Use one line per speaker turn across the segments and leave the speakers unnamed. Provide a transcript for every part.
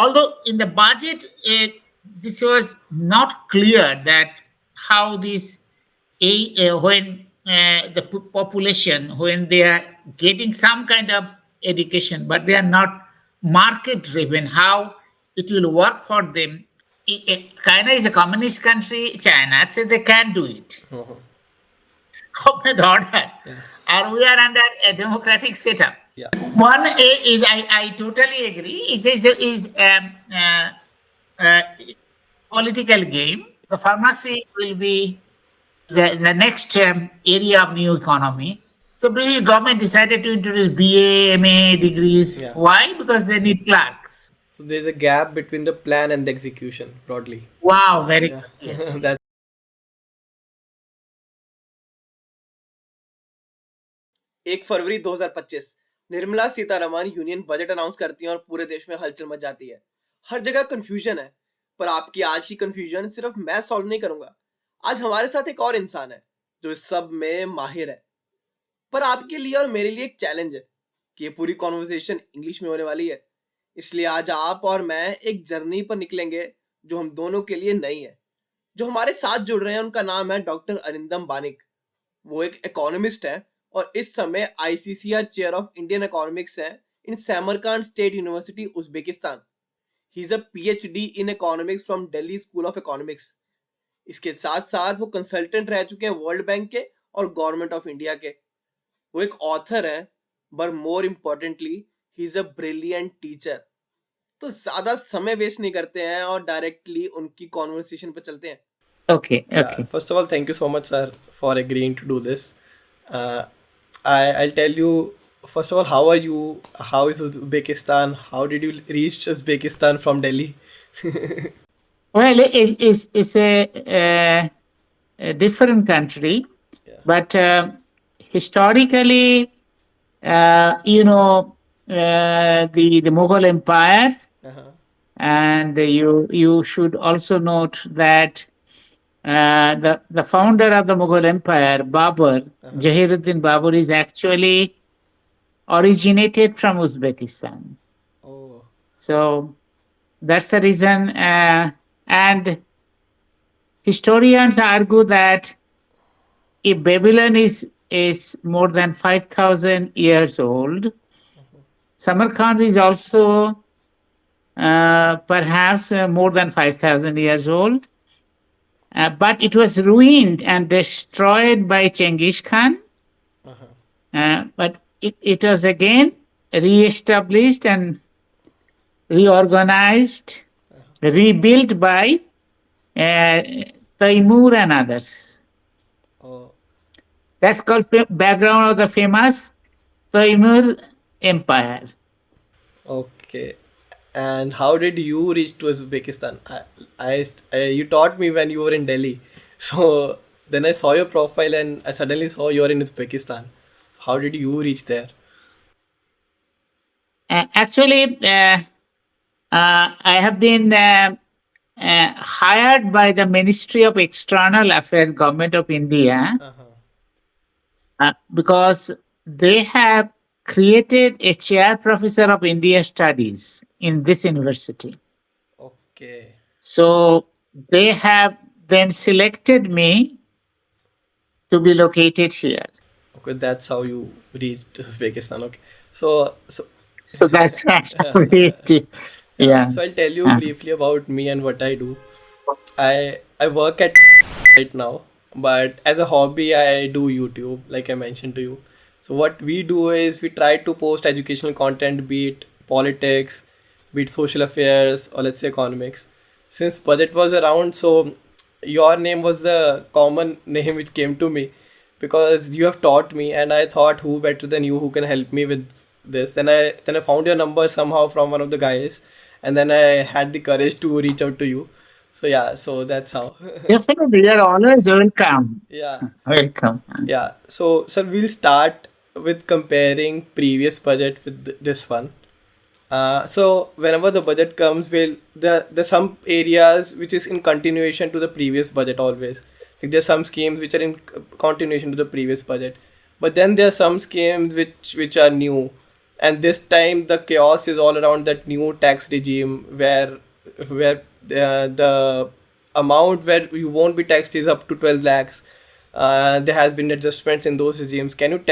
although in the budget, this was not clear that how this when the population, when they are getting some kind of education but they are not market driven, how it will work for them. China is a communist country. China said they can do it.
Uh-huh.
Government order,
Yeah.
and we are under a democratic setup.
Yeah.
One is I totally agree. Is uh, political game. The pharmacy will be the next area of new economy. So British government decided to introduce BA, MA degrees.
Yeah.
Why? Because they need clerks.
So there's a gap between the plan and the execution, broadly.
Wow, very
Yeah.
good. Yes,
That's
yes.
1 February 2025 Nirmala Sitharaman union budget announce करती हैं और पूरे देश में हलचल much जाती है। हर जगह कंफ्यूजन है, पर आपकी आज की कंफ्यूजन सिर्फ मैं सॉल्व नहीं करूंगा। आज हमारे साथ एक और इंसान है जो इस सब में माहिर है, पर आपके लिए और मेरे लिए एक चैलेंज है कि ये पूरी कॉन्वर्सेशन इंग्लिश में होने वाली है। इसलिए आज आप और मैं एक जर्नी पर निकलेंगे जो हम दोनों के लिए नई है। जो हमारे साथ जुड़ रहे हैं उनका नाम है डॉक्टर अरिंदम बानिक। वो एक इकोनॉमिस्ट है और इस समय ICCR chair of Indian economics है in Samarkand state university Uzbekistan. He is a PhD in economics from Delhi school of economics. इसके साथ साथ वो कंसल्टेंट रह चुके हैं वर्ल्ड बैंक के और गवर्नमेंट ऑफ इंडिया के। वो एक ऑथर है, but more importantly he is a brilliant teacher. तो ज्यादा समय वेस्ट नहीं करते हैं और डायरेक्टली उनकी कॉन्वर्सेशन पर चलते हैं।
Okay,
Yeah,
okay.
first of all, thank you so much, sir, for agreeing to do this. Uh, I'll tell you, first of all, how are you? How is Uzbekistan? How did you reach Uzbekistan from Delhi?
Well, it's a different country,
Yeah.
but historically, the Mughal Empire,
Uh-huh.
and you should also note that the founder of the Mughal Empire, Babur,
Uh-huh.
Jahiruddin Babur, is actually originated from Uzbekistan.
Oh.
So that's the reason, and historians argue that if Babylon is more than 5,000 years old, Samarkand is also perhaps more than 5,000 years old, but it was ruined and destroyed by Genghis Khan. But it was again re-established and reorganized, rebuilt by Taimur and others.
Oh.
That's called background of the famous Taimur Empire.
Okay. And how did you reach to Uzbekistan? You taught me when you were in Delhi. So then I saw your profile and I suddenly saw you're in Uzbekistan. How did you reach there?
Actually, I have been hired by the Ministry of External Affairs, Government of India, because they have created a chair professor of India studies in this university.
Okay.
So they have then selected me to be located here.
Okay, that's how you reached Uzbekistan. Okay. So
So that's it.
yeah.
Yeah.
So I'll tell you
Uh,
briefly about me and what I do. I work at right now, but as a hobby I do YouTube, like I mentioned to you. So what we do is we try to post educational content, be it politics, be it social affairs, or let's say economics. Since budget was around, so your name was the common name which came to me because you have taught me, and I thought who better than you who can help me with this. Then I found your number somehow from one of the guys, and then I had the courage to reach out to you. So yeah, so that's how.
Definitely, you're always welcome.
Yeah.
Welcome.
Yeah, so sir, we'll start with comparing previous budget with this one. So whenever the budget comes, there's some areas which is in continuation to the previous budget always. Like there's some schemes which are in continuation to the previous budget, but then there are some schemes which are new, And this time the chaos is all around that new tax regime where the amount where you won't be taxed is up to 12 lakhs. There has been adjustments in those regimes. Can you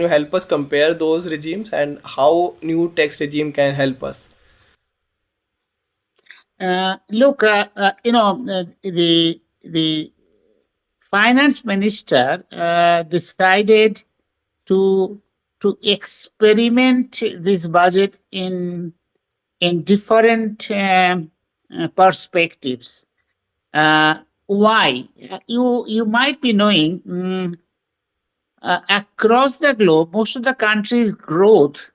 help us compare those regimes and how new tax regime can help us?
Look, the finance minister decided to experiment this budget in different perspectives. Why? You might be knowing, across the globe, most of the countries' growth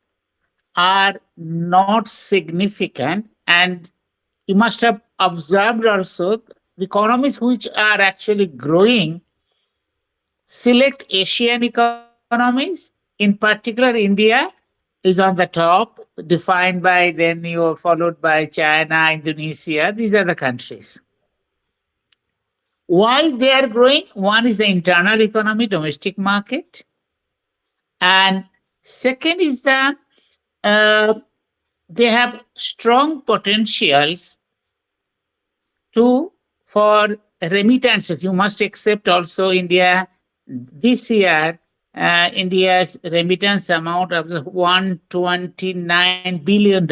are not significant, and you must have observed also the economies which are actually growing select Asian economies. In particular, India is on the top, defined by, then you followed by China, Indonesia. These are the countries. Why they are growing? One is the internal economy, domestic market, and second is the uh, they have strong potentials to for remittances. You must accept also India this year. India's remittance amount of $129 billion,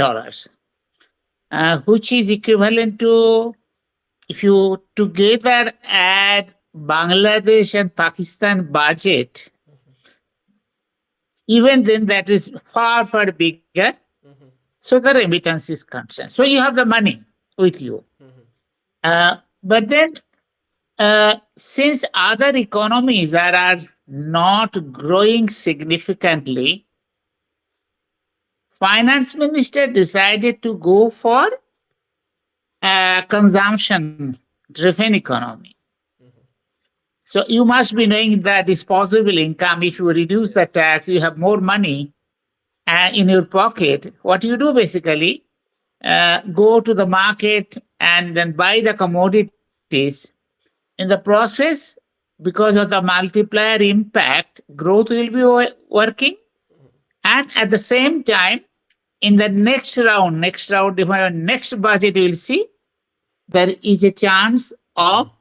which is equivalent to, if you together add Bangladesh and Pakistan budget, even then that is far, far bigger. So the remittance is concerned. So you have the money with you. But then, since other economies are not growing significantly, finance minister decided to go for a consumption driven economy. So you must be knowing that disposable income, if you reduce the
Yes.
tax, you have more money in your pocket. What you do basically, go to the market and then buy the commodities. In the process, because of the multiplier impact, growth will be working. And at the same time, in the next budget, you will see there is a chance of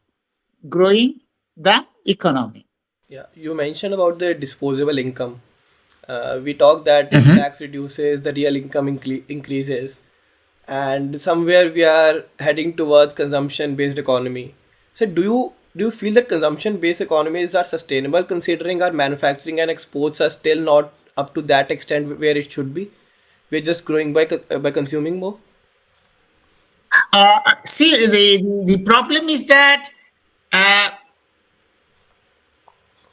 growing the economy.
Yeah, you mentioned about the disposable income. We talked that if
Mhm.
tax reduces, the real income increases, and somewhere we are heading towards consumption-based economy. So, do you feel that consumption-based economies are sustainable, considering our manufacturing and exports are still not up to that extent where it should be? We're just growing by consuming more.
See, the problem is that uh,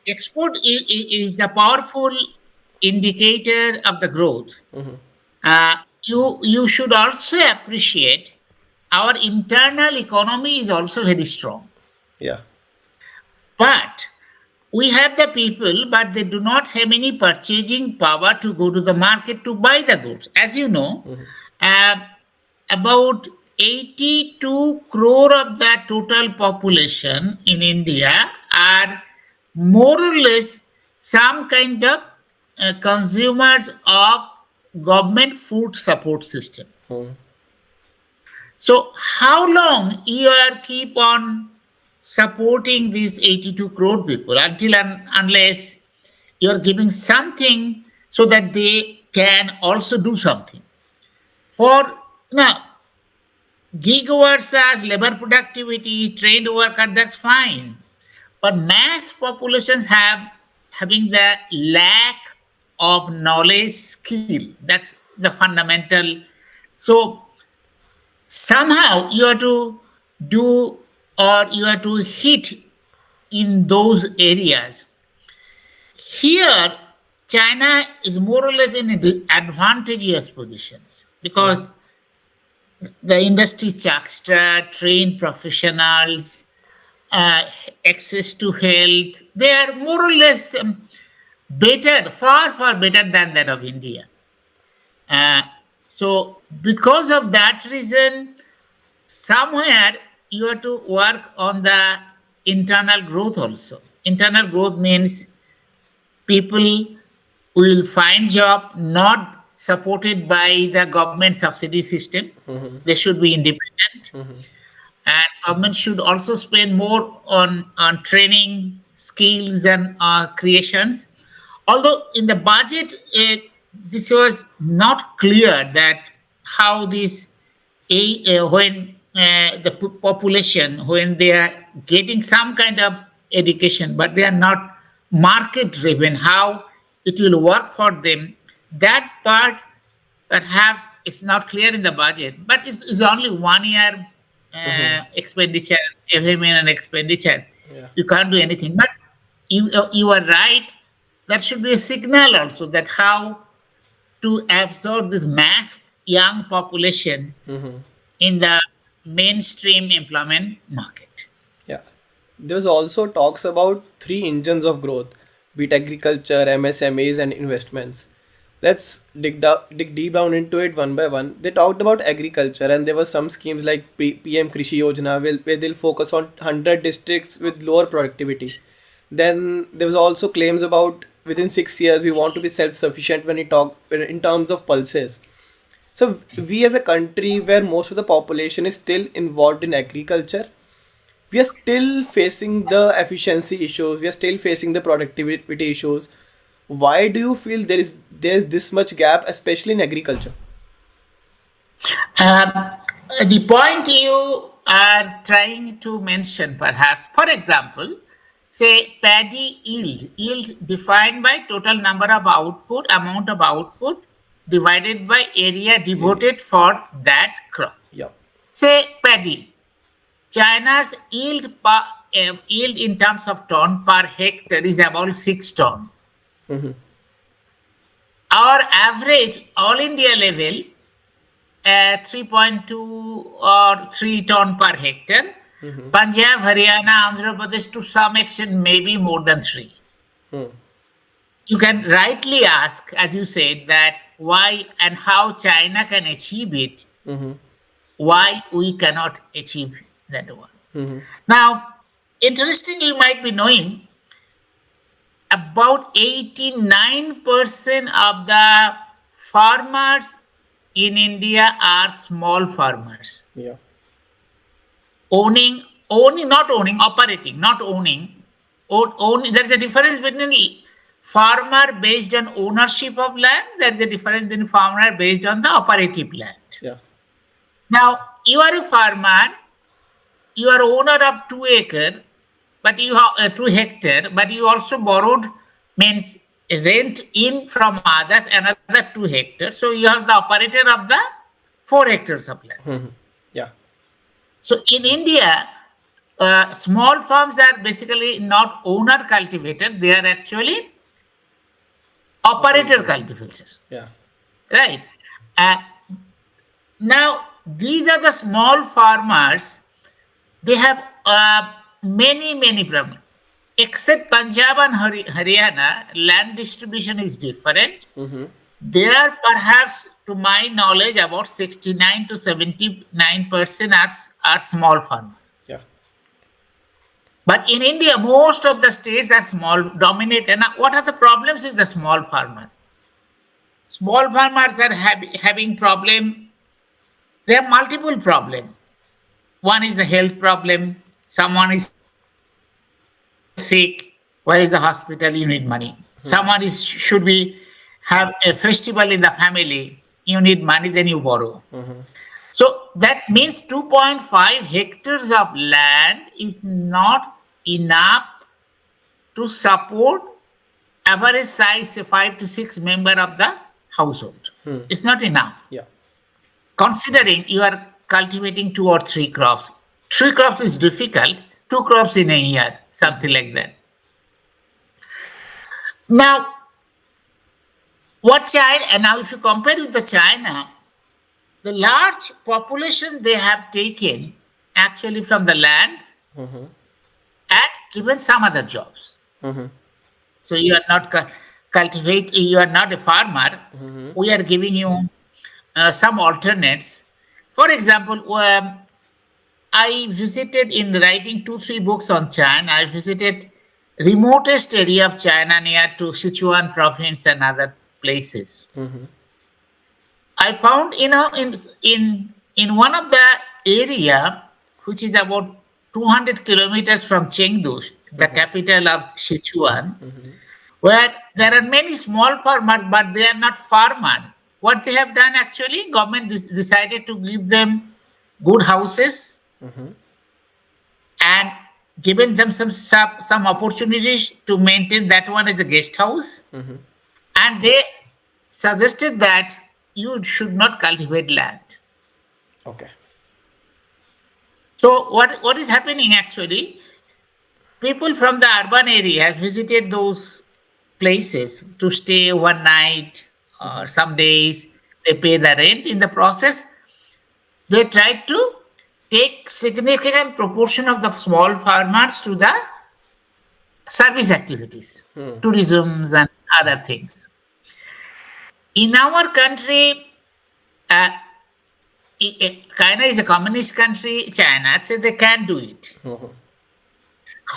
export is the powerful indicator of the growth. Uh, you should also appreciate our internal economy is also very strong.
Yeah.
But we have the people, but they do not have any purchasing power to go to the market to buy the goods. As you know, uh, about 82 crore of the total population in India are more or less some kind of consumers of government food support system.
Hmm.
So how long you are keep on supporting these 82 crore people until and unless you are giving something so that they can also do something? For now, gig workers, labor productivity, trained worker, that's fine. But mass populations having the lack of knowledge skill. That's the fundamental. So somehow you have to do, or you have to hit in those areas. Here, China is more or less in advantageous positions because the industry charter, trained professionals, uh, access to health, they are more or less better, far, far better than that of India. Uh, so, because of that reason, somewhere you have to work on the internal growth also. Internal growth means people will find job, not supported by the government subsidy system. They should be independent, and government should also spend more on training skills and creations. Although in the budget, this was not clear that how this when the population, when they are getting some kind of education but they are not market driven, how it will work for them. That part perhaps it's not clear in the budget, but it's only 1 year expenditure, every minute expenditure.
Yeah.
You can't do anything. But you are right. That should be a signal also that how to absorb this mass young population in the mainstream employment market.
Yeah. There was also talks about three engines of growth, be it agriculture, MSMEs, and investments. Let's dig deep down into it one by one. They talked about agriculture, and there were some schemes like PM Krishi Yojana, where they'll focus on 100 districts with lower productivity. Then there was also claims about within 6 years we want to be self-sufficient when we talk in terms of pulses. So we as a country where most of the population is still involved in agriculture, we are still facing the efficiency issues, we are still facing the productivity issues. Why do you feel there's this much gap, especially in agriculture?
Um, the point you are trying to mention, perhaps, for example, say paddy yield defined by total number of output, amount of output divided by area
Area.
devoted for that crop.
Yeah.
Say paddy, China's yield in terms of ton per hectare is about 6 ton. Our average all India level 3.2 or 3 ton per hectare. Punjab, Haryana, Andhra Pradesh to some extent maybe more than 3. You can rightly ask, as you said, that why and how China can achieve it, why we cannot achieve that one. Now, interestingly, you might be knowing about 89% of the farmers in India are small farmers.
Yeah.
Operating, not owning. There's a difference between farmer based on ownership of land. There's a difference between farmer based on the operative land.
Yeah.
Now, you are a farmer, you are owner of 2 acre, but you have 2 hectare, but you also borrowed means rent in from others another 2 hectares. So you are the operator of the 4 hectares of land.
Yeah.
So in India, small farms are basically not owner cultivated; they are actually operator cultivators,
Yeah.
right? Uh, Now these are the small farmers. They have many problems. Except Punjab and Haryana, land distribution is different. There, perhaps, to my knowledge, about 69 to 79% are small farmers.
Yeah.
But in India, most of the states are small, dominate. And what are the problems with the small farmer? Small farmers are having problem. They have multiple problem. One is the health problem. Someone is sick. Where is the hospital? You need money. Someone is should be have a festival in the family. You need money, then you borrow. So that means 2.5 hectares of land is not enough to support average size 5 to 6 member of the household. It's not enough.
Yeah.
Considering you are cultivating 2 or 3 crops. 3 crops is difficult, 2 crops in a year, something like that. Now, what China, and now if you compare with the China, the large population they have taken actually from the land and given some other jobs. So you are not cultivate, you are not a farmer. We are giving you some alternates. For example, I visited in writing 2 3 books on China. I visited remotest area of China near to Sichuan province and other places. I found, in one of the area which is about 200 kilometers from Chengdu, the capital of Sichuan, where there are many small farmers, but they are not farmers. What they have done actually, government decided to give them good houses and given them some opportunities to maintain that one as a guest house, and they suggested that you should not cultivate land.
Okay.
So what is happening actually? People from the urban area have visited those places to stay one night or some days. They pay the rent. In the process, they try to take significant proportion of the small farmers to the service activities, tourisms and other things. In our country, uh, China is a communist country. China said they can't do it.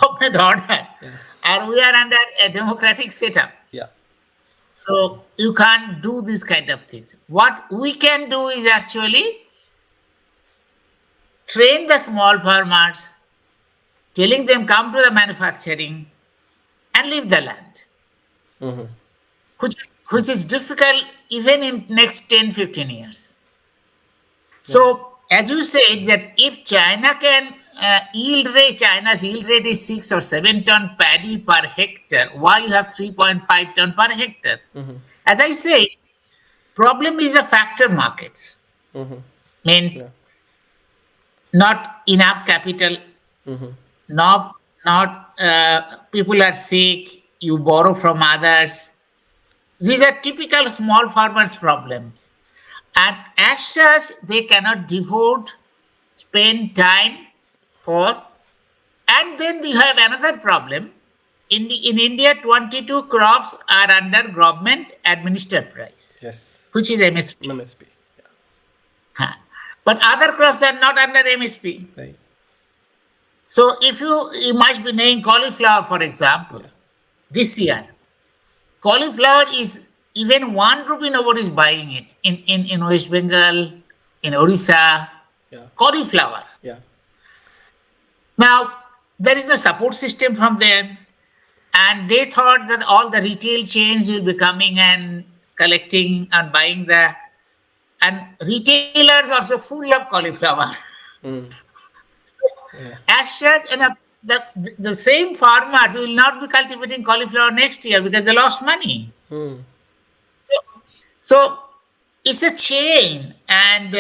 Government order,
Yeah.
and we are under a democratic setup.
Yeah.
So you can't do these kind of things. What we can do is actually train the small farmers, telling them come to the manufacturing and leave the land, which is difficult even in next 10-15 years.
Yeah.
So as you said that if China can China's yield rate is 6 or 7 ton paddy per hectare. Why you have 3.5 ton per hectare? As I say, problem is the factor markets. Means
Yeah.
not enough capital, not people are sick. You borrow from others. These are typical small farmers' problems, and as such, they cannot spend time for. And then you have another problem. In India, 22 crops are under government administered price,
Yes.
which is MSP.
MSP. Yeah.
Huh. But other crops are not under MSP.
Right.
So if you must be knowing cauliflower, for example,
Yeah.
this year, cauliflower is even 1 rupee nobody is buying it in West Bengal, in Orissa,
Yeah.
cauliflower.
Yeah.
Now, there is no support system from there. And they thought that all the retail chains will be coming and collecting and buying and retailers also full of cauliflower.
Yeah.
As such, the same farmers will not be cultivating cauliflower next year because they lost money. So it's a chain, and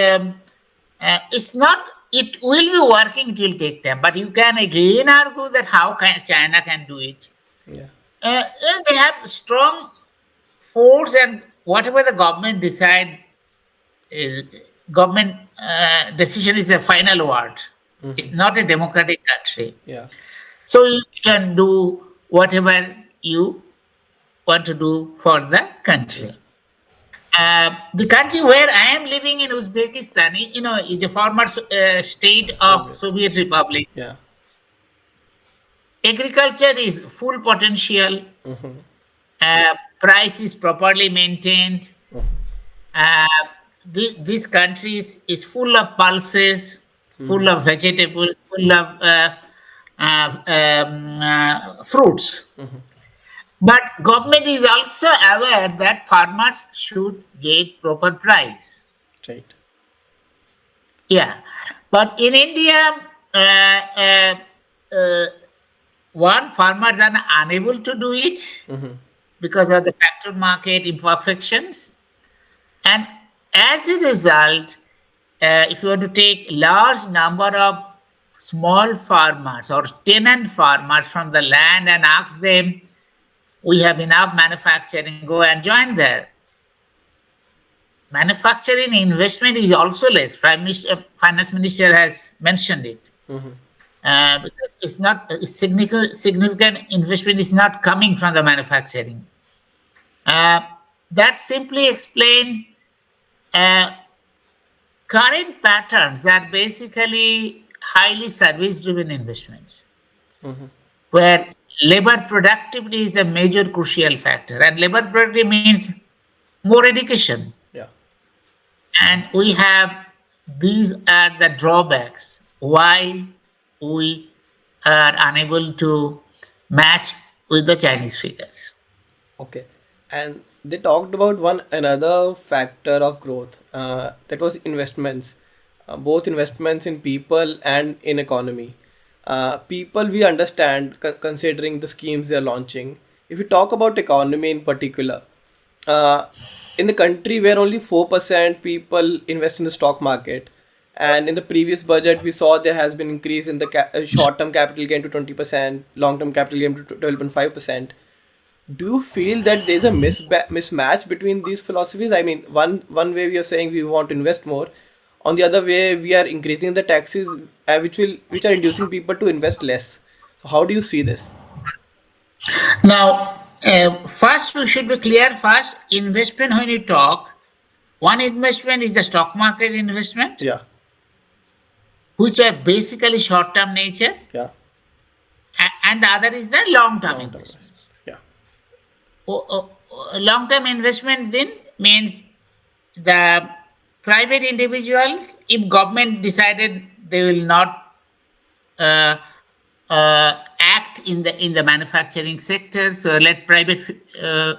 it's not. It will be working. It will take time, but you can again argue that how China can do it.
Yeah.
They have strong force, and whatever the government decide, uh, government decision is the final word. It's not a democratic country,
Yeah.
so you can do whatever you want to do for the
Yeah.
country. The country where I am living in Uzbekistan, is a former state of
Soviet.
Soviet Republic.
Yeah.
Agriculture is full potential. Price is properly maintained. Uh, this country is full of pulses, full of vegetables, full of fruits. But government is also aware that farmers should get proper price.
Right.
Yeah, but in India, uh, one farmers are unable to do it because of the factor market imperfections, and as a result, if you want to take large number of small farmers or tenant farmers from the land and ask them, we have enough manufacturing, go and join there. Manufacturing investment is also less. Finance Minister has mentioned it. Because it's not significant investment is not coming from the manufacturing. Uh, that simply explain uh, current patterns are basically highly service-driven investments, where labor productivity is a major crucial factor, and labor productivity means more education,
Yeah.
And we have, these are the drawbacks why we are unable to match with the Chinese figures.
Okay. And they talked about one another factor of growth, that was investments, both investments in people and in economy. People we understand considering the schemes they're launching. If we talk about economy in particular, uh, in the country where only 4% people invest in the stock market, and in the previous budget we saw there has been increase in the short-term capital gain to 20%, long-term capital gain to 12.5%. Do you feel that there's a mismatch between these philosophies? I mean, one way we are saying we want to invest more, on the other way we are increasing the taxes, which are inducing people to invest less. So how do you see this?
Now, first we should be clear. First, investment, when you talk, one investment is the stock market investment,
Yeah,
which are basically short-term nature,
yeah,
and the other is the long-term
long-term
investments.
investments. Yeah,
Long-term investment then means the private individuals, if government decided they will not uh, act in the manufacturing sector, so let private uh,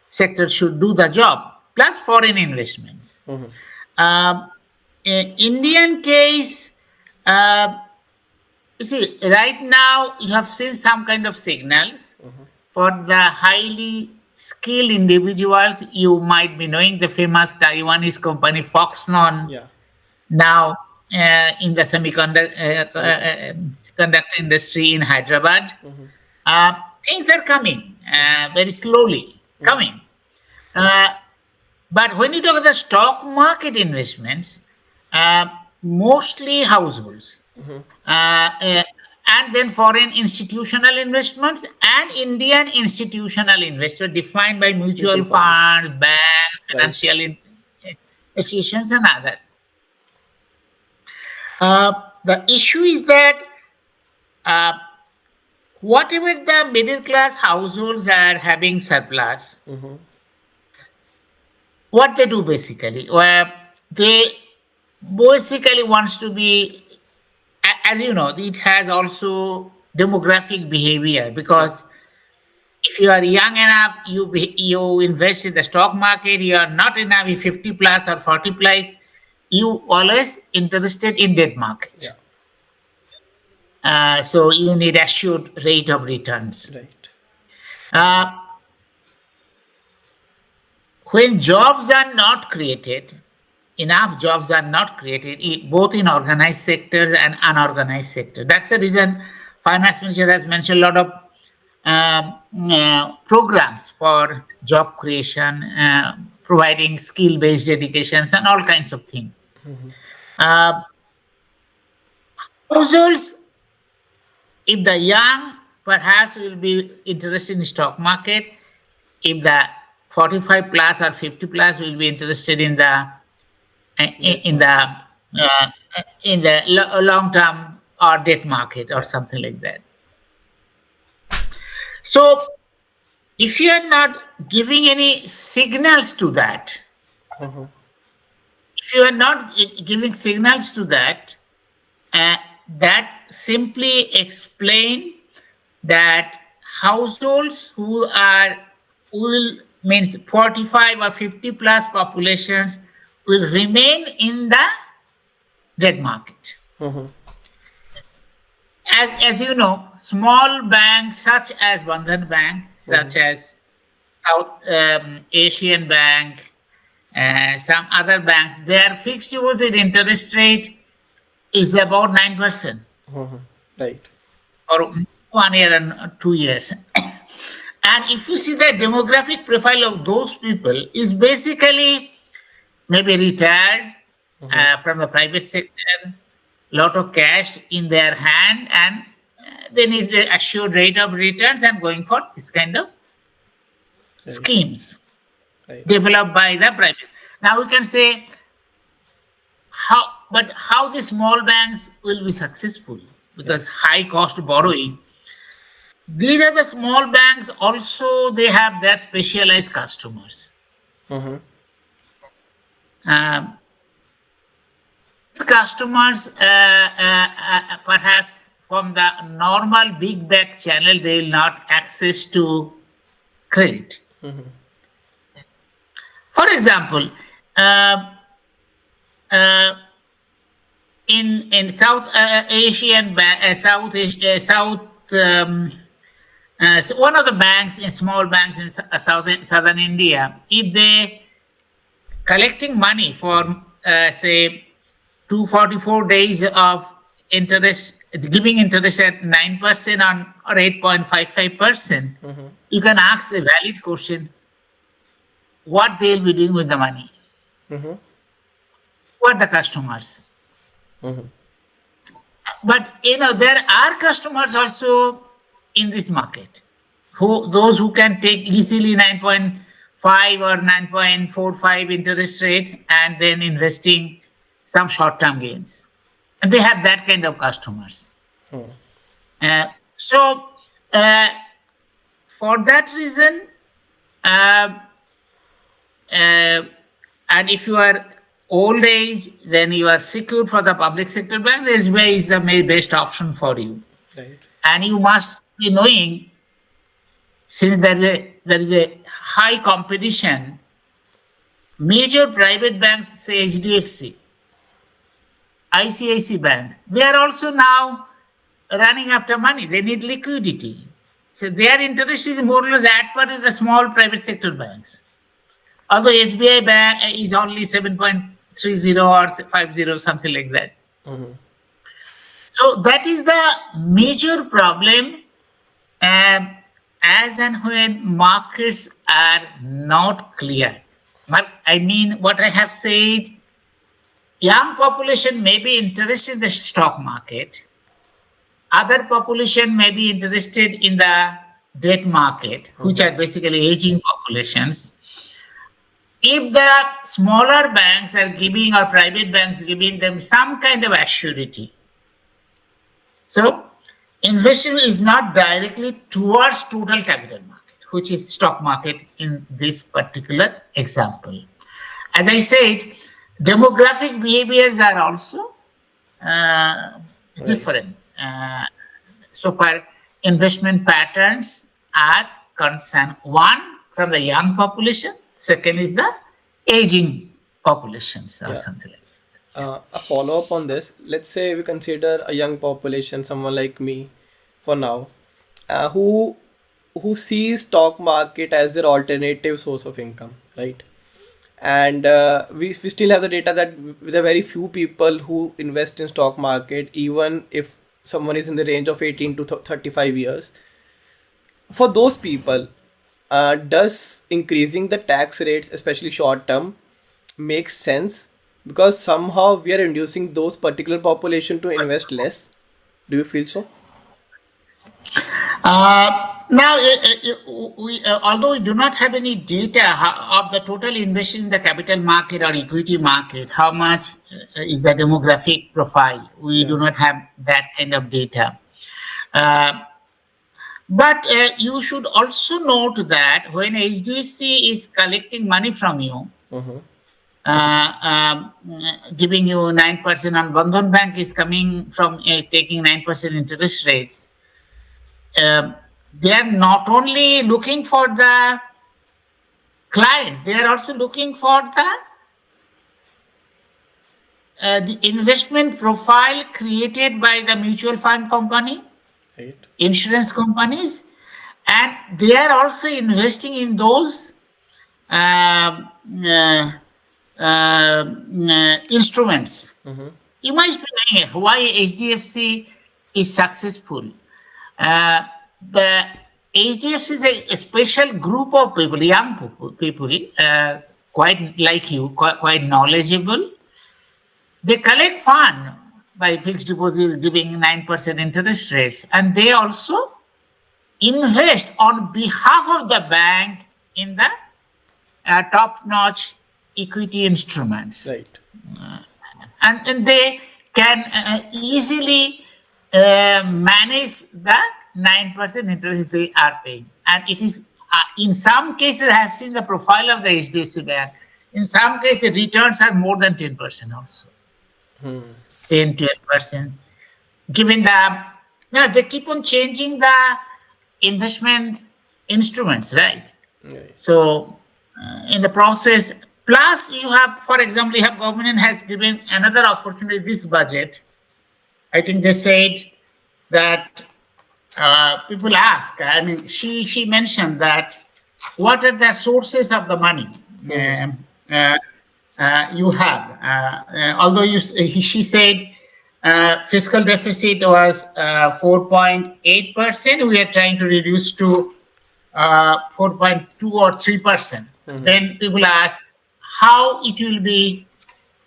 sector should do the job, plus foreign investments. In Indian case, uh, you see, right now you have seen some kind of signals for the highly skilled individuals. You might be knowing the famous Taiwanese company Foxconn
yeah.
now in the semiconductor
Semicon.
conductor industry in Hyderabad. Things are coming very slowly coming. Uh, but when you talk about the stock market investments, uh, mostly households, uh, and then foreign institutional investments and Indian institutional investor defined by
Mutual
mutual
funds.
funds, banks,
Right.
financial institutions, and others. Uh, the issue is that uh, whatever the middle class households are having surplus, what they do basically, where they basically wants to be, as you know, it has also demographic behavior,
Yeah.
because if you are young enough, you invest in the stock market. You are not enough, if 50 plus or 40 plus, you always interested in debt market.
Yeah.
So you need assured rate of returns.
Right.
Uh, when jobs are not created, enough jobs are not created, both in organized sectors and unorganized sector. That's the reason finance minister has mentioned a lot of programs for job creation, providing skill-based educations and all kinds of things. Uh, Households, if the young perhaps will be interested in stock market, if the 45 plus or 50 plus will be interested in the
Debt
in
market.
the uh, long term or debt market or
Yeah.
something like that. So if you are not giving any signals to that, if you are not giving signals to that, uh, that simply explain that households who are, will means 45 or 50 plus populations will remain in the debt market. As you know, small banks such as Bandhan Bank, such as South Asian Bank, some other banks, their fixed deposit interest rate is about 9%
Right.
for 1 year and 2 years. And if you see the demographic profile of those people, is basically maybe retired from the private sector, lot of cash in their hand, and they need the assured rate of returns and going for this kind of
Right.
schemes
Right.
developed by the private. Now we can say how, but how the small banks will be successful,
Yeah.
because high cost borrowing. These are the small banks. Also, they have their specialized customers. Um, these customers, perhaps from the normal big bank channel, they will not access to credit. For example, uh, uh, in South Asian South so one of the banks in small banks in southern India, if they collecting money for say 244 days of interest, giving interest at 9% on or 8.55%, you can ask a valid question: what they'll be doing with the money? What the customers? But there are customers also in this market, who those who can take easily 9.5 or 9.45 interest rate and then investing some short term gains, and they have that kind of customers. So for that reason, uh, uh, and if you are old age, then you are secured for the public sector bank. SBI is the best option for you,
Right.
and you must be knowing, since there is a high competition. Major private banks, say HDFC, ICICI Bank, they are also now running after money. They need liquidity. So their interest is more or less at par with the small private sector banks. Although SBI Bank is only 7.30 or 50, something like that. So that is the major problem, as and when markets are not clear. I mean, what I have said, young population may be interested in the stock market, other population may be interested in the debt market, which are basically aging populations. If the smaller banks are giving, or private banks giving them some kind of assurity, so investment is not directly towards total capital market, which is stock market in this particular example. As I said, demographic behaviors are also
Right.
different. So far, investment patterns are concerned. One, from the young population. Second is the aging populations or
Yeah.
something like
A follow up on this. Let's say we consider a young population, someone like me, for now, who sees stock market as their alternative source of income, right? And we still have the data that there are very few people who invest in stock market, even if someone is in the range of 18 to 35 years. For those people, does increasing the tax rates, especially short term, make sense? Because somehow we are inducing those particular population to invest less. Do you feel so?
Now, although we do not have any data of the total investment in the capital market or equity market, how much is the demographic profile? We
Yeah.
do not have that kind of data. Uh, but you should also note that when HDFC is collecting money from you,
Mm-hmm.
giving you 9%, on Bandhan Bank is coming from taking 9% interest rates. They are not only looking for the clients, they are also looking for the investment profile created by the mutual fund company,
Right.
insurance companies, and they are also investing in those um, uh, instruments.
Mm-hmm.
You might be saying why HDFC is successful. Uh, the HDFC is a special group of people, young people, quite like you, quite knowledgeable. They collect fund by fixed deposits giving 9% interest rates, and they also invest on behalf of the bank in the top-notch equity instruments,
Right.
and they can easily manage the 9% interest they are paying. And it is, in some cases, I have seen the profile of the HDFC Bank. In some cases, returns are more than 10% also, 10, 12%. Given they keep on changing the investment instruments, right?
Right.
So, in the process, plus you have, for example, you have government has given another opportunity this budget. I think they said that people ask. I mean, she mentioned that what are the sources of the money uh, you have. Although she said fiscal deficit was 4.8%, we are trying to reduce to 4.2 or 3%. Then people ask how it will be.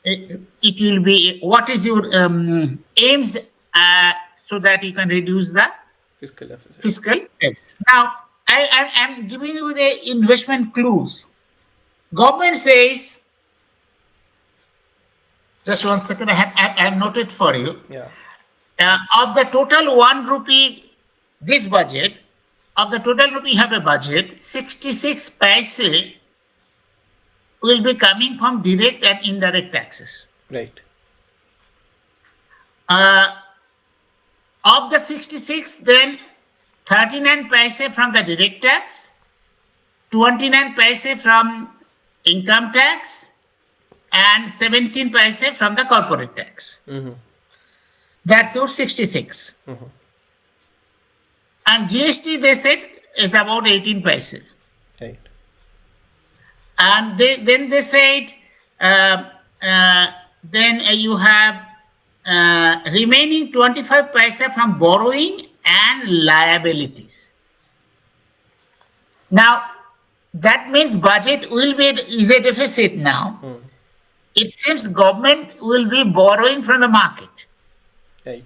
It will be what is your aims so that you can reduce the
Fiscal deficit.
fiscal deficit. Now, I'm giving you the investment clues. Government says, just 1 second, I have noted for you.
Yeah.
Of the total 1 rupee, this budget, of the total rupee have a budget, 66 paise will be coming from direct and indirect taxes.
Right.
Uh, of the 66, then 39 paise from the direct tax, 29 paise from income tax, and 17 paise from the corporate tax. That's your 66. And GST, they said, is about 18 paise.
Right.
And then they said, then you have remaining 25 paise from borrowing and liabilities. Now, that means budget is a deficit now. It seems government will be borrowing from the market.
Right.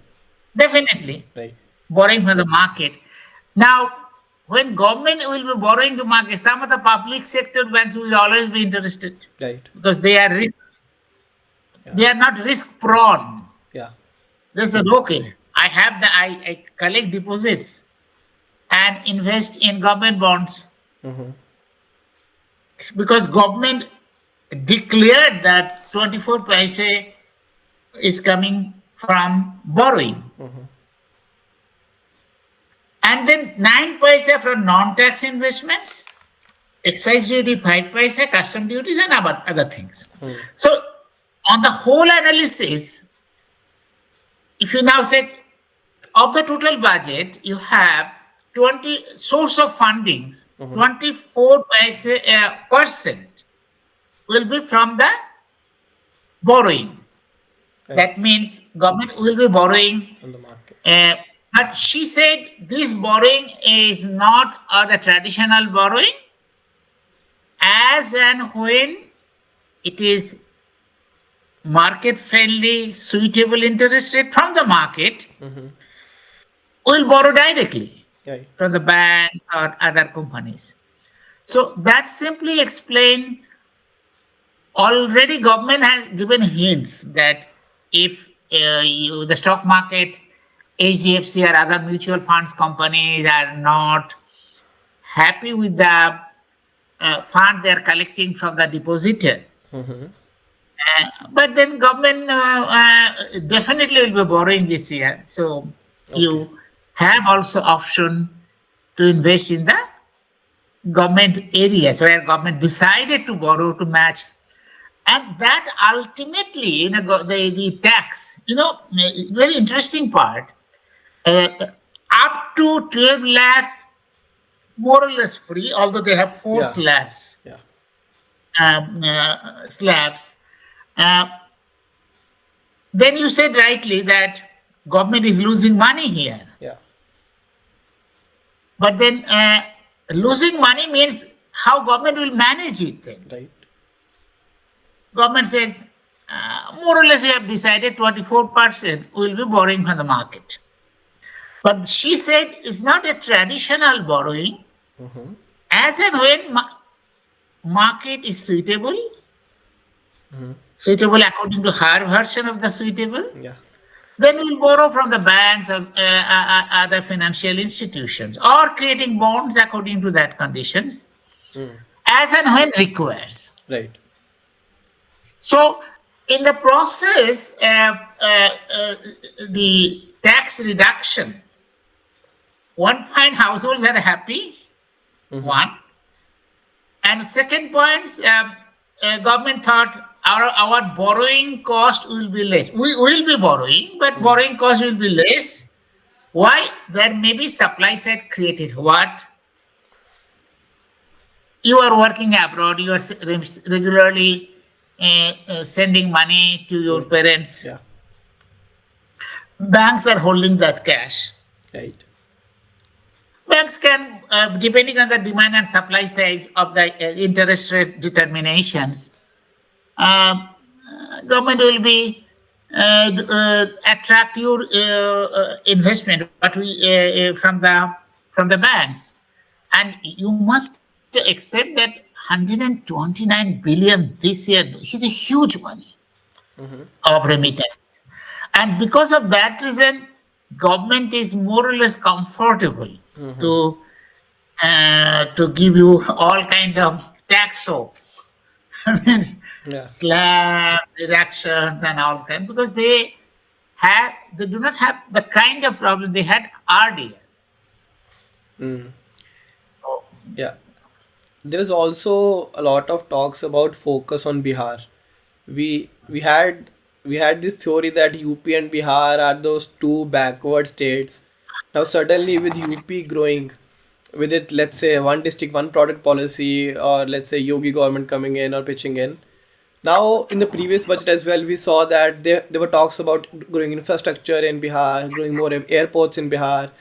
Definitely.
Right.
Borrowing from the market. Now, when government will be borrowing to market, some of the public sector banks will always be interested.
Right.
Because they are risks.
Yeah.
They are not risk prone.
Yeah.
They said, okay, I collect deposits and invest in government bonds. Because government declared that 24 paise is coming from borrowing. And then 9 paise from non-tax investments, excise duty 5 paise, custom duties and other things. So on the whole analysis, if you now say of the total budget, you have 20 source of fundings, 24 paise percent will be from the borrowing.
Right.
That means government will be borrowing
From the market.
but she said this borrowing is not the traditional borrowing, as and when it is market friendly, suitable interest rate from the market, will borrow directly
Right.
from the banks or other companies. So that simply explain already government has given hints that if the stock market, HDFC or other mutual funds companies are not happy with the fund they are collecting from the depositor, but then government definitely will be borrowing this year. So you have also option to invest in the government areas where government decided to borrow to match. And that ultimately, the tax, very interesting part, up to 12 lakhs, more or less free, although they have four
Yeah.
slabs.
Yeah.
Slabs. Then you said rightly that government is losing money here.
Yeah.
But then losing money means how government will manage it then.
Right.
Government says, more or less we have decided 24% will be borrowing from the market. But she said it's not a traditional borrowing. As and when market is suitable, suitable according to her version of the suitable,
Yeah.
then we'll borrow from the banks or other financial institutions or creating bonds according to that conditions, as and when requires.
Right.
So, in the process, the tax reduction, one point households are happy,
Mm-hmm.
one, and second point, government thought our borrowing cost will be less. We will be borrowing, but
Mm.
borrowing cost will be less. Why? There may be supply side created. What? You are working abroad, you are regularly sending money to your
Mm.
parents.
Yeah.
Banks are holding that cash.
Right.
Banks can, depending on the demand and supply side of the interest rate determinations, government will be attract your investment what we from the banks, and you must accept that 129 billion this year is a huge money
Mm-hmm.
of remittance, and because of that reason government is more or less comfortable
Mm-hmm.
to give you all kind of tax soap. Means
Yeah.
slab reductions and all kind, because they do not have the kind of problem they had earlier.
Mm. Yeah. There was also a lot of talks about focus on Bihar. We had this theory that UP and Bihar are those two backward states. Now suddenly with UP growing, with it, let's say one district, one product policy, or let's say Yogi government coming in or pitching in. Now in the previous budget as well, we saw that there were talks about growing infrastructure in Bihar, growing more airports in Bihar.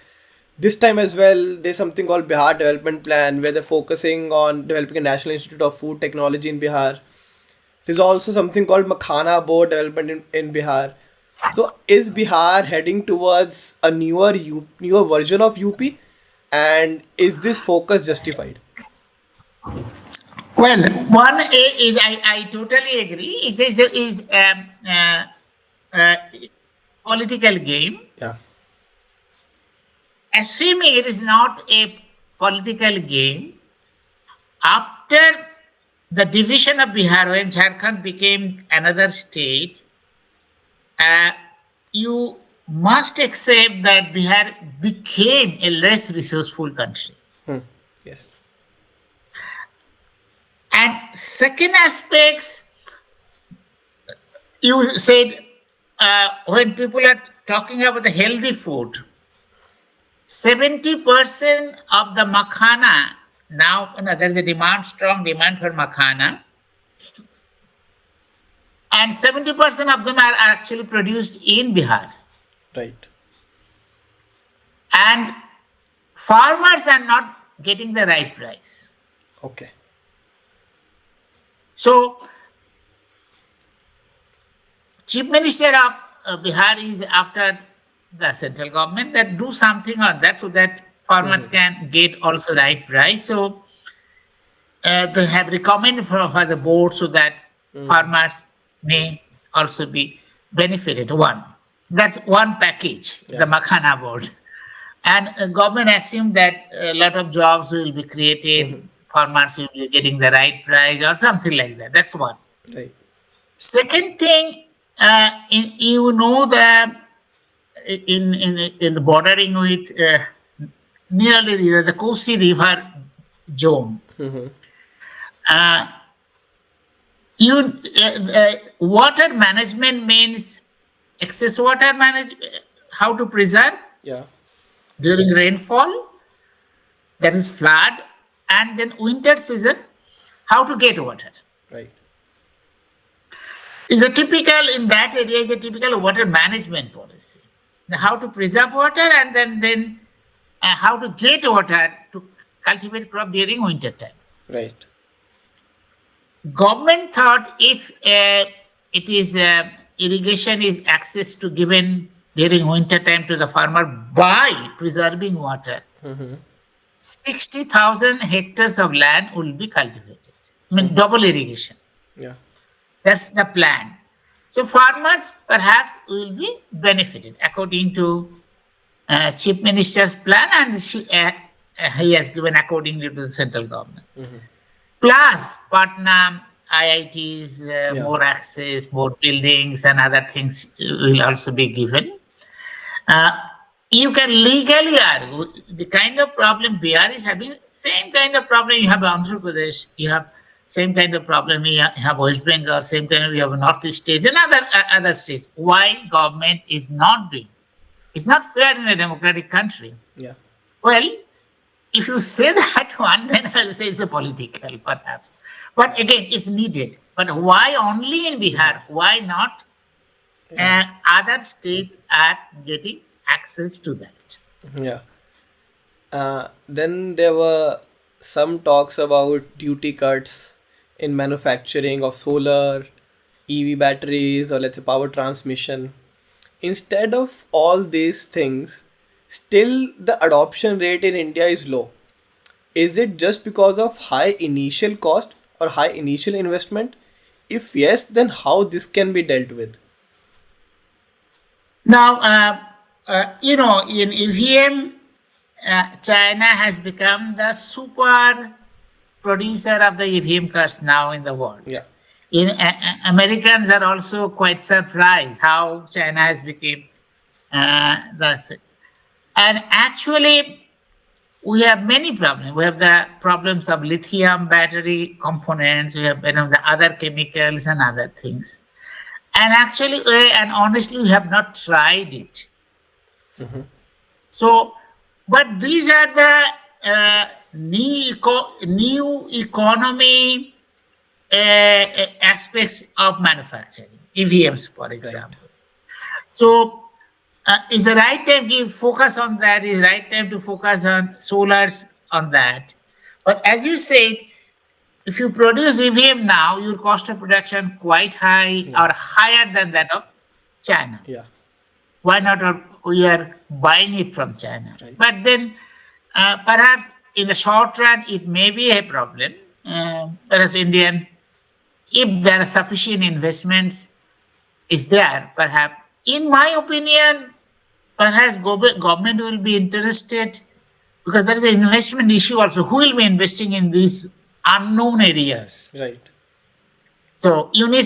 This time as well, there's something called Bihar Development Plan where they're focusing on developing a National Institute of Food Technology in Bihar. There's also something called Makhana Board Development in Bihar. So is Bihar heading towards a newer version of UP? And is this focus justified?
Well, one is I totally agree. Is uh, political game.
Yeah.
Assuming it is not a political game, after the division of Bihar, when Jharkhand became another state, uh, you must accept that Bihar became a less resourceful country.
Hmm. Yes.
And second aspects, you said when people are talking about the healthy food, 70% of the makhana now, there is a demand, strong demand for makhana, and 70% of them are actually produced in Bihar.
Right.
And farmers are not getting the right price.
Okay.
So, Chief Minister of Bihar is after the central government that do something on that so that farmers
Mm-hmm.
can get also right price. So, they have recommended for the board so that
Mm-hmm.
farmers may also be benefited. One, that's one package, the
Yeah.
Makhana board. And government assumed that a lot of jobs will be created,
Mm-hmm.
farmers will be getting the right price or something like that. That's one.
Right.
Second thing, you know that in the bordering with nearly the Kosi River zone,
Mm-hmm.
uh, water management means excess water management, how to preserve
Yeah.
during rainfall, that is flood, and then winter season, how to get water.
Right.
Is a typical in that area is a typical water management policy. Now, how to preserve water and then how to get water to cultivate crop during winter time.
Right.
Government thought if it is irrigation is access to given during winter time to the farmer by preserving water,
Mm-hmm.
60,000 hectares of land will be cultivated. I mean,
Mm-hmm.
double irrigation.
Yeah.
That's the plan. So farmers perhaps will be benefited according to Chief Minister's plan, and he has given accordingly to the central government.
Mm-hmm.
Plus, Patna, IITs,
Yeah.
more access, more buildings, and other things will also be given. Uh, you can legally argue the kind of problem Bihar is having, same kind of problem you have Andhra Pradesh, you have same kind of problem you have West Bengal, same kind of you have Northeast states and other states. Why government is not doing? It's not fair in a democratic country.
Yeah.
Well, if you say that one, then I'll say it's a political, perhaps. But again, it's needed. But why only in Bihar? Why not
Yeah.
other states are getting access to that?
Yeah. Then there were some talks about duty cuts in manufacturing of solar, EV batteries, or let's say power transmission. Instead of all these things, still the adoption rate in India is low. Is it just because of high initial cost or high initial investment? If yes, then how this can be dealt with?
Now, in EVM, China has become the super producer of the EVM cards now in the world.
Yeah.
Americans are also quite surprised how China has become the. And actually, we have many problems. We have the problems of lithium battery components. We have the other chemicals and other things. And actually, and honestly, we have not tried it. So, but these are the new economy aspects of manufacturing, EVMs, for
Right.
example. So, is the right time to focus on that? Is the right time to focus on solars on that? But as you said, if you produce EVM now, your cost of production quite high
Yeah.
or higher than that of China.
Yeah.
Why not we are buying it from China?
Right.
But then perhaps in the short run, it may be a problem. Whereas Indian, if there are sufficient investments, is there perhaps, in my opinion, perhaps government will be interested because there is an investment issue also. Who will be investing in these unknown areas?
Right.
So you need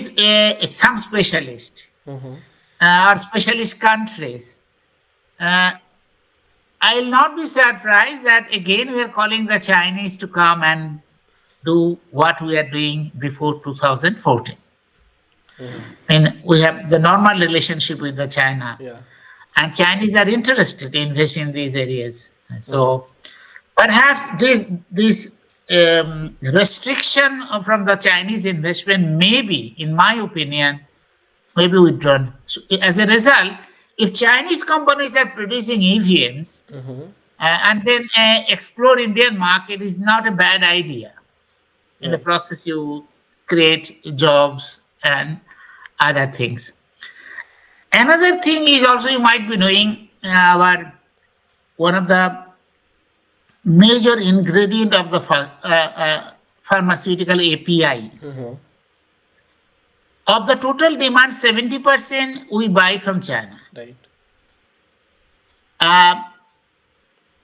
some specialist
Mm-hmm.
or specialist countries. Uh, I will not be surprised that again we are calling the Chinese to come and do what we are doing before 2014. And we have the normal relationship with the China,
Yeah.
and Chinese are interested in investing in these areas. So perhaps this restriction from the Chinese investment may be, in my opinion, maybe withdrawn. So as a result, if Chinese companies are producing EVMs and then explore Indian market, is not a bad idea. In the
Right.
process, you create jobs and other things. Another thing is also you might be knowing our one of the major ingredient of the pharmaceutical API. Of the total demand, 70% we buy from China.
Right.
Uh,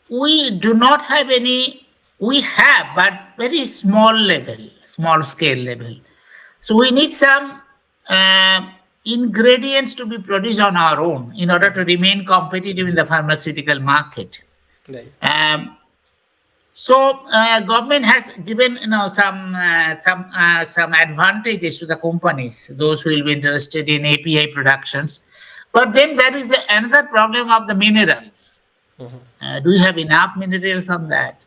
we do not have any, we have, but very small level, small scale level. So we need some ingredients to be produced on our own in order to remain competitive in the pharmaceutical market.
Right.
So government has given some advantages to the companies, those who will be interested in API productions. But then there is another problem of the minerals. Do you have enough minerals on that?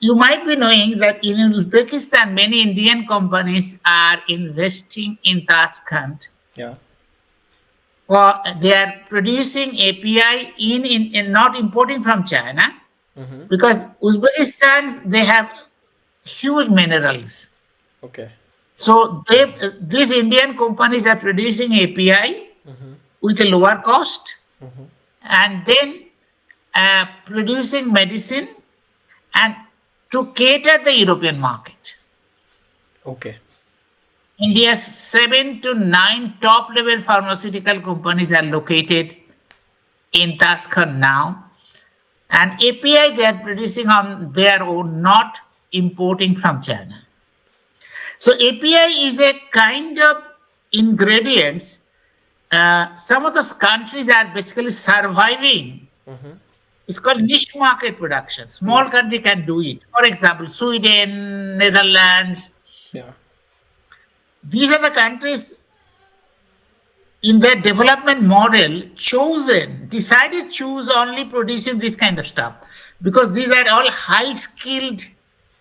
You might be knowing that in Uzbekistan, many Indian companies are investing in Tashkent.
Yeah.
They are producing API in not importing from China because Uzbekistan they have huge minerals.
Okay.
So these Indian companies are producing API with a lower cost and then producing medicine and to cater the European market.
Okay.
India's 7 to 9 top level pharmaceutical companies are located in Tashkent now. And API they are producing on their own, not importing from China. So API is a kind of ingredients. Some of those countries are basically surviving. It's called niche market production.
Hmm.
Small country can do it. For example, Sweden, Netherlands.
Yeah.
These are the countries in their development model decided choose only producing this kind of stuff because these are all high skilled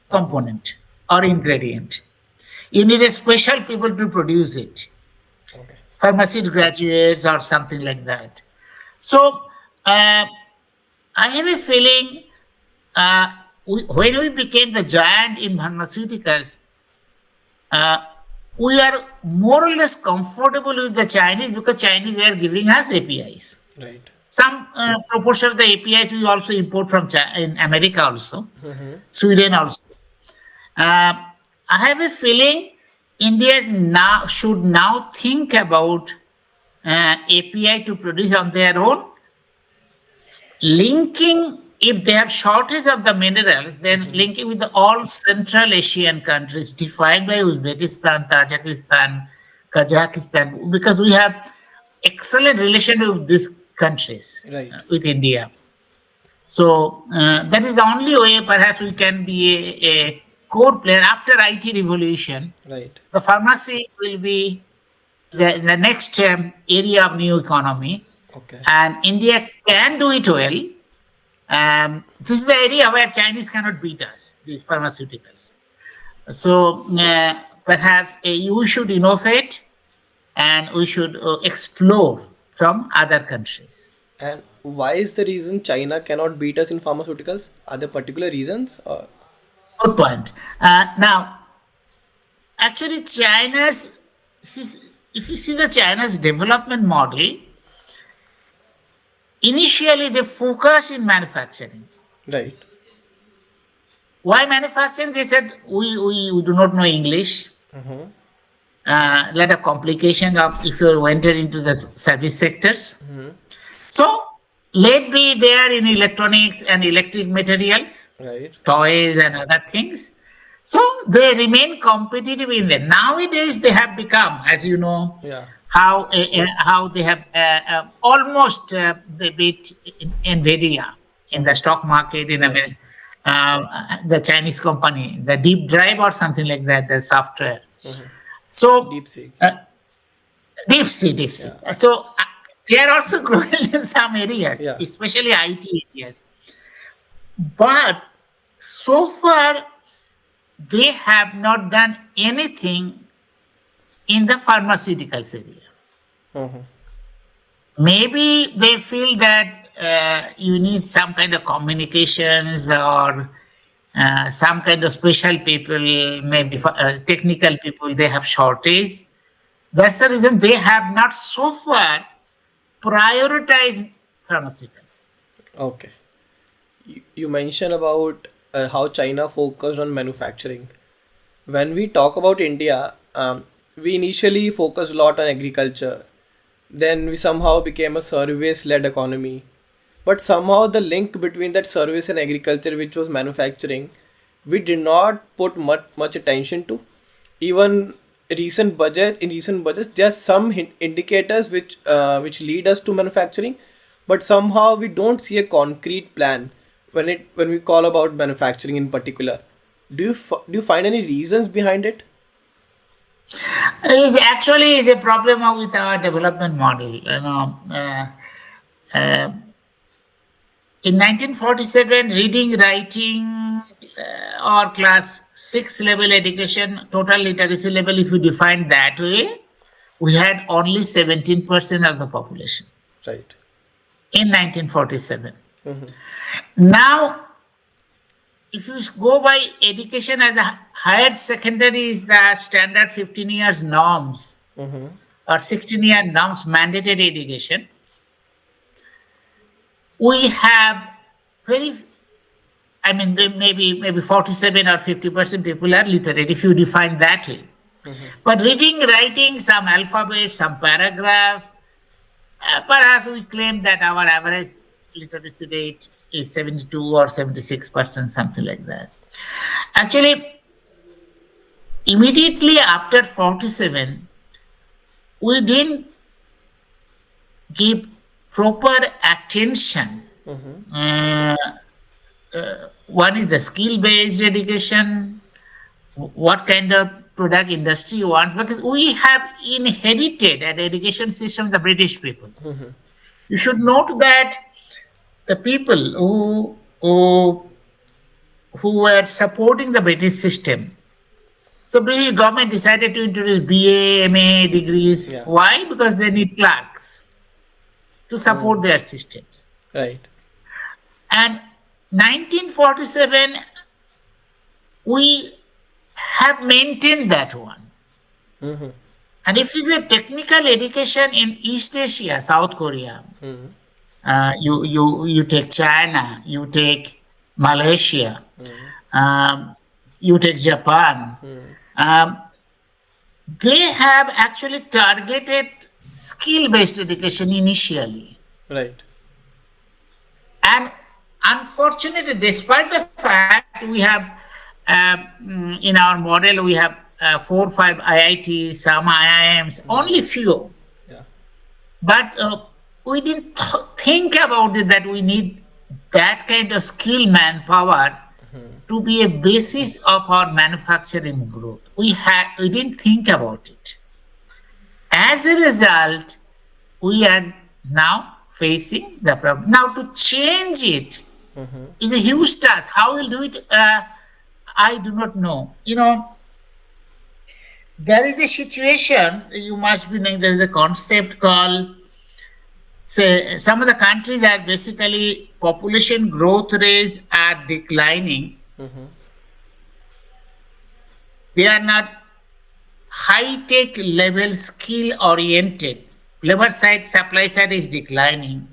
component or ingredient. You need a special people to produce it,
Okay.
pharmacy graduates or something like that. So uh, I have a feeling uh, when we became the giant in pharmaceuticals, uh, we are more or less comfortable with the Chinese because Chinese are giving us APIs.
Right.
Some proportion of the APIs we also import from in America also, Sweden also. Uh, I have a feeling India now should now think about API to produce on their own, linking if they have shortage of the minerals, then linking with the all Central Asian countries defined by Uzbekistan, Tajikistan, Kazakhstan, because we have excellent relation with these countries
Right.
with India. So that is the only way perhaps we can be a core player after IT revolution.
Right.
The pharmacy will be the next area of new economy,
Okay.
and India can do it well. This is the area where Chinese cannot beat us, these pharmaceuticals. So perhaps we should innovate and we should explore from other countries.
And why is the reason China cannot beat us in pharmaceuticals? Are there particular reasons? Or
Good point. Now, actually, if you see the China's development model, initially they focus in manufacturing.
right.
Why manufacturing? They said we do not know English. Lot of complication of if you enter into the service sectors. So let be there in electronics and electric materials,
Right.
toys and other things. So they remain competitive in there. Nowadays they have become, as you know,
Yeah.
how they have almost they beat Nvidia in the stock market in
Right.
America. The Chinese company, the Deep Drive or something like that, the software. So
Deep sea.
uh, deep sea.
Yeah.
So they are also growing in some areas,
Yeah.
especially IT areas. But so far, they have not done anything in the pharmaceuticals area.
Mm-hmm.
Maybe they feel that you need some kind of communications or some kind of special people, maybe technical people, they have shortage. That's the reason they have not so far prioritized pharmaceuticals.
Okay. You mentioned about how China focused on manufacturing. When we talk about India, we initially focused a lot on agriculture. Then we somehow became a service-led economy. But somehow the link between that service and agriculture, which was manufacturing, we did not put much attention to. Even recent budgets, there are some indicators which lead us to manufacturing, but somehow we don't see a concrete plan when we call about manufacturing in particular. Do you find any reasons behind it?
It actually is a problem with our development model. Uh, in 1947, reading, writing, or class 6 level education, total literacy level, if you define that way, we had only 17% of the population
Right.
in 1947. Now, if you go by education as a higher secondary is the standard 15 years norms or 16-year norms mandated education, we have very, I mean, maybe 47 or 50% people are literate if you define that way. But reading, writing, some alphabets, some paragraphs, perhaps we claim that our average literacy rate is 72 or 76%, something like that. Actually, immediately after 47, we didn't give proper attention. Uh, One is the skill based education, what kind of product industry wants, because we have inherited an education system of the British people. You should note that the people who were supporting the British system, so British government decided to introduce BA, MA degrees.
Yeah.
Why? Because they need clerks to
Mm.
support their systems.
Right.
And 1947, we have maintained that one.
Mm-hmm.
And if it's a technical education in East Asia, South Korea,
Mm.
you take China, you take Malaysia,
Mm.
um, you take Japan,
Mm.
um, they have actually targeted skill-based education initially.
Right.
And unfortunately, despite the fact we have in our model, we have 4 or 5 IITs, some IIMs, only
Yeah.
few.
Yeah.
But we didn't think about it that we need that kind of skill manpower to be a basis of our manufacturing growth. We didn't think about it. As a result, we are now facing the problem. Now to change it is a huge task. How we'll do it, I do not know. There is a situation you must be knowing. There is a concept called, say, some of the countries are basically population growth rates are declining.
Mm-hmm.
They are not high tech level skill oriented. Labor side, supply side is declining.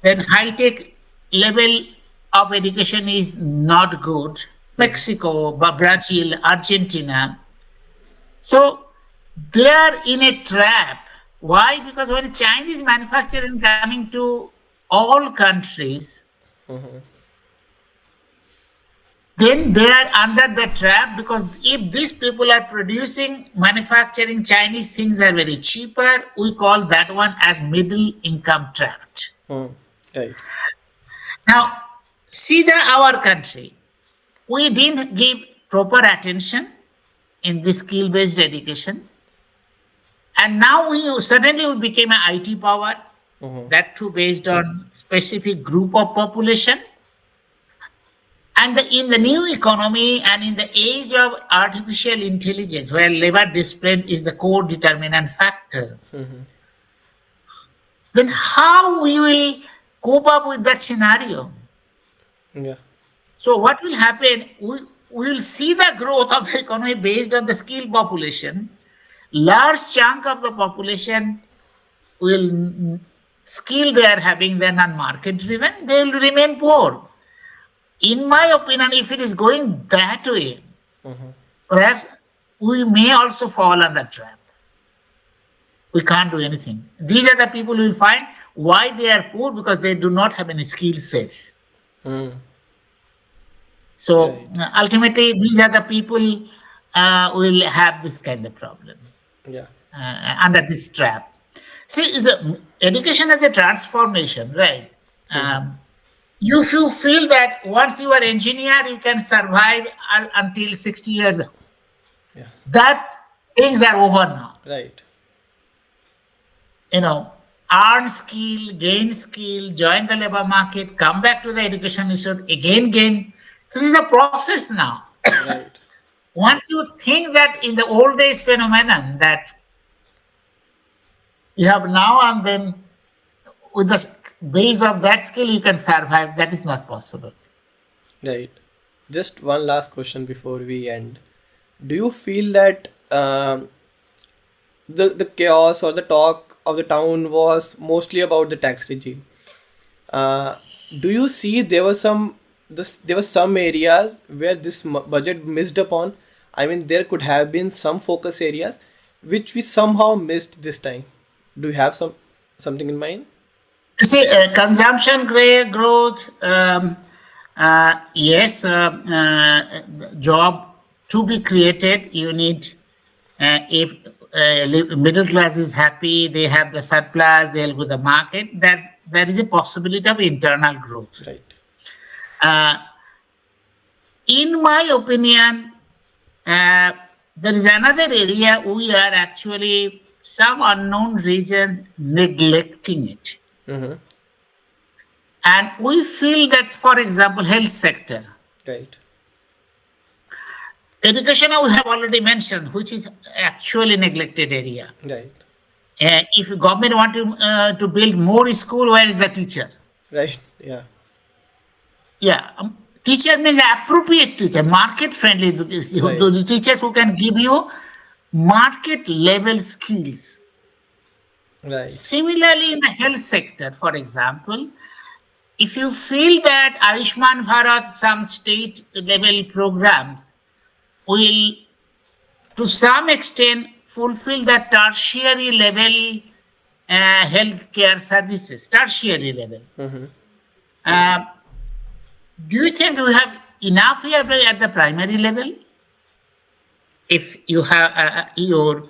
Then high tech level of education is not good. Mexico, Brazil, Argentina. So they are in a trap. Why? Because when Chinese manufacturing coming to all countries, then they are under the trap, because if these people are producing manufacturing Chinese things are very cheaper, we call that one as middle income trap.
Mm. Right.
Now, see our country. We didn't give proper attention in the skill based education. And now we became an IT power,
Mm-hmm.
that too based on specific group of population. And in the new economy and in the age of artificial intelligence, where labor discipline is the core determinant factor, then how we will cope up with that scenario?
Yeah.
So what will happen? We will see the growth of the economy based on the skilled population. Large chunk of the population will skill they are having, they're not market driven, they will remain poor. In my opinion, if it is going that way, perhaps we may also fall on that trap. We can't do anything. These are the people who will find why they are poor, because they do not have any skill sets.
Mm.
So
Right.
ultimately, these are the people will have this kind of problem
Yeah.
under this trap. See, education as a transformation, right?
Mm-hmm.
Um, you should feel that once you are engineer, you can survive until 60 years old.
Yeah.
That things are over now.
Right.
You know, earn skill, gain skill, join the labor market, come back to the education institute, again gain. This is the process now.
Right.
Once you think that in the old days phenomenon that you have now and then, with the base of that skill you can survive, that is not possible.
Right. Just one last question before we end. Do you feel that the chaos or the talk of the town was mostly about the tax regime? Uh, do you see there were some areas where this budget missed upon? I mean, there could have been some focus areas which we somehow missed this time. Do you have something in mind?
You see, consumption growth, yes, job to be created, you need, if middle class is happy, they have the surplus, they'll go to the market. There is a possibility of internal growth.
Right.
Uh, in my opinion, uh, there is another area we are actually, some unknown reason, neglecting it.
Mm-hmm.
And we feel that, for example, health sector,
Right.
education I have already mentioned, which is actually neglected area.
Right.
If government want to build more school, where is the teacher?
Right. Yeah.
Yeah, teacher means appropriate teacher, market friendly,
Right.
the teachers who can give you market level skills.
Right.
Similarly, in the health sector, for example, if you feel that Ayushman Bharat, some state level programs will to some extent fulfill the tertiary level healthcare services, tertiary level.
Mm-hmm.
Uh, do you think we have enough here at the primary level? If you have your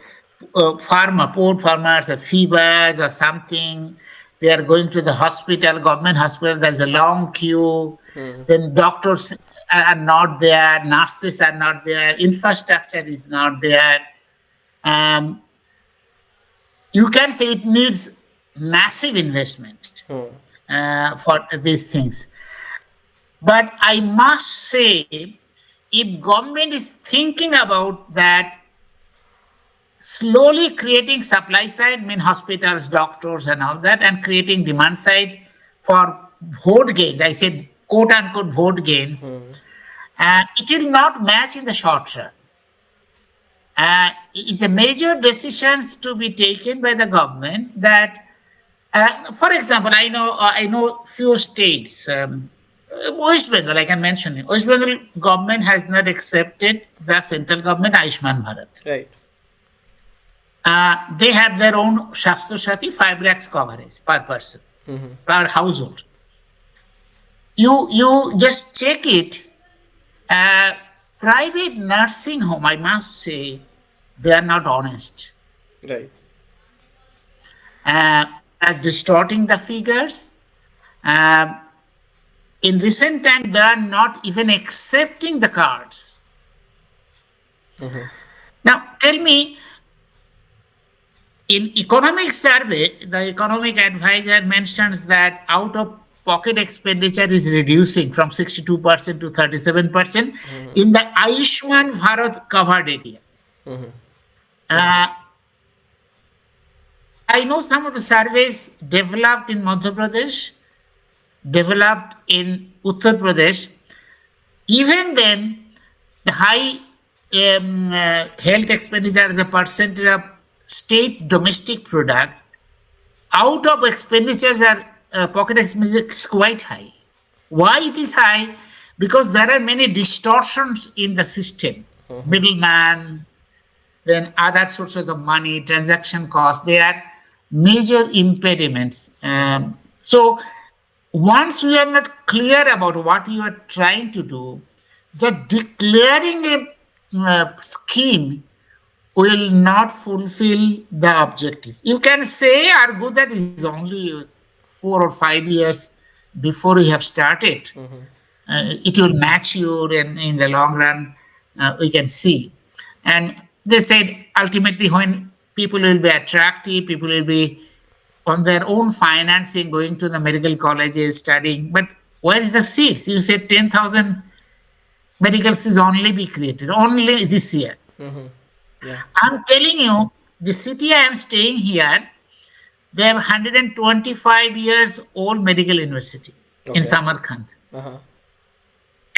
poor farmers, fevers or something, they are going to the hospital, government hospital, there's a long queue,
Mm.
then doctors are not there, nurses are not there, infrastructure is not there. Um, you can say it needs massive investment
Mm.
for these things. But I must say, if government is thinking about that, slowly creating supply side, mean hospitals, doctors, and all that, and creating demand side for vote gains. I said quote unquote vote gains.
Mm.
It will not match in the short run. It's a major decisions to be taken by the government. That, for example, I know few states. West Bengal, I can mention it. West Bengal government has not accepted the central government Ayushman Bharat.
Right.
They have their own Shastro Shati 5 lakhs coverage per person,
Mm-hmm.
per household. You just check it. Uh, Private nursing home, I must say, they are not honest.
Right.
As distorting the figures. Um, in recent time, they are not even accepting the cards.
Mm-hmm.
Now, tell me, in economic survey, the economic advisor mentions that out of pocket expenditure is reducing from 62% to 37%
Mm-hmm.
in the Ayushman Bharat covered area.
Mm-hmm.
Uh, I know some of the surveys developed in Madhya Pradesh, developed in Uttar Pradesh. Even then, the high health expenditure as a percentage of state domestic product, out of expenditures are pocket expenditure is quite high. Why it is high? Because there are many distortions in the system. Middleman, then other sources of money, transaction costs, they are major impediments. So once we are not clear about what you are trying to do, just declaring a scheme will not fulfill the objective. You can say, argue that it is only 4 or 5 years before you have started.
Mm-hmm.
It will match you in the long run, we can see. And they said ultimately when people will be attractive, people will be on their own financing going to the medical colleges studying. But where is the seats? You said 10,000 medical seats only be created, only this year.
Mm-hmm. Yeah.
I'm telling you, the city I am staying here, they have 125 years old medical university in
Okay.
Samarkand.
Uh-huh.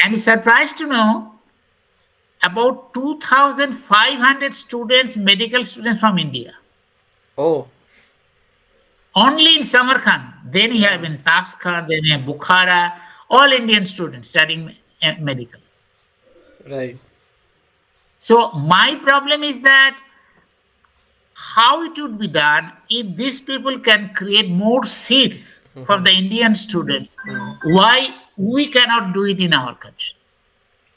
And you're surprised to know about 2,500 students, medical students from India.
Oh.
Only in Samarkand. Then you have in Saskar, then you have Bukhara, all Indian students studying medical.
Right.
So my problem is that how it would be done if these people can create more seats for the Indian students.
Mm.
Why we cannot do it in our country?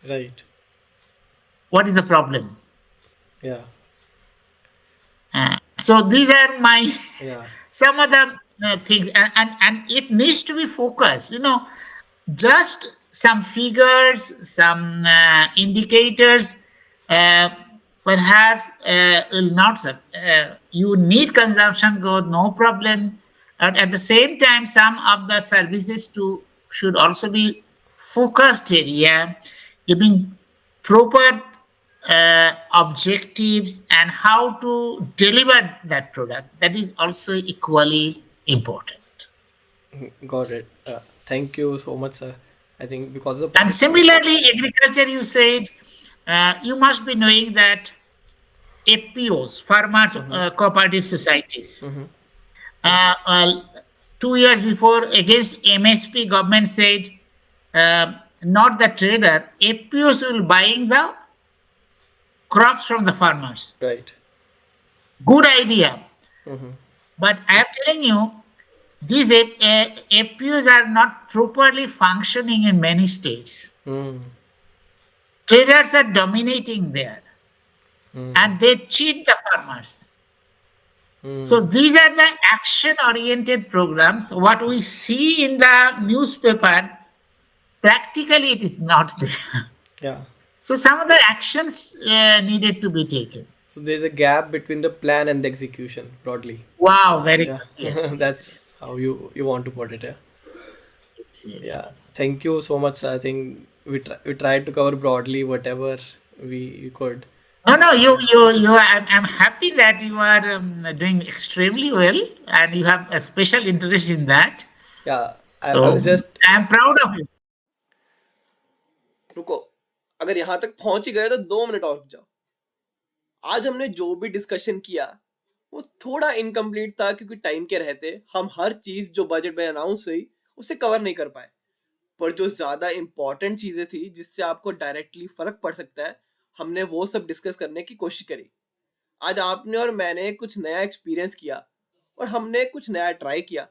Right.
what is the problem.
Yeah.
So these are my
Yeah.
some of the things, and it needs to be focused. Just some figures, some indicators, uh, perhaps will not. You need consumption growth, no problem. At the same time, some of the services to should also be focused area, giving proper objectives and how to deliver that product. That is also equally important.
Got it. Thank you so much, sir. I think because the
And
point.
similarly, agriculture, you said, you must be knowing that FPOs, farmers
Mm-hmm.
cooperative societies,
Mm-hmm.
uh, uh, 2 years before against MSP, government said, not the trader, FPOs will buying the crops from the farmers.
Right.
Good idea.
Mm-hmm.
But I am telling you, these FPOs are not properly functioning in many states.
Mm.
Traders are dominating there
Mm.
and they cheat the farmers. So
Mm.
these are the action oriented programs. What we see in the newspaper, practically it is not there.
Yeah.
So some of the actions needed to be taken.
So there's a gap between the plan and the execution, broadly.
Wow, very
Yeah.
good. Yes, yes,
That's
yes,
how
yes,
you want to put it. Yeah.
yes, yes,
Yeah.
yes.
Thank you so much, sir. I think we tried to cover broadly whatever we could.
No, no,
Yeah.
I'm happy that you are doing extremely well and you have a special interest in that.
Yeah. I was
So
just
I'm proud of you.
रुको, अगर यहाँ तक पहुंच ही गए तो 2 minute और रुक जाओ। आज हमने जो भी डिस्कशन किया वो थोड़ा इनकम्प्लीट था क्योंकि टाइम के रहते हम हर चीज जो बजट में अनाउंस हुई उसे कवर नहीं कर पाए। पर जो ज्यादा इंपॉर्टेंट चीजें थी जिससे आपको डायरेक्टली फर्क पड़ सकता है, हमने वो सब डिस्कस करने की कोशिश करी। आज आपने और मैंने कुछ नया एक्सपीरियंस किया और हमने कुछ नया ट्राई किया।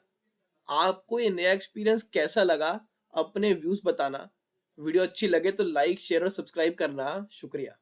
आपको ये नया एक्सपीरियंस कैसा लगा? अपने व्यूज बताना। वीडियो अच्छी लगे तो लाइक शेयर और सब्सक्राइब करना। शुक्रिया।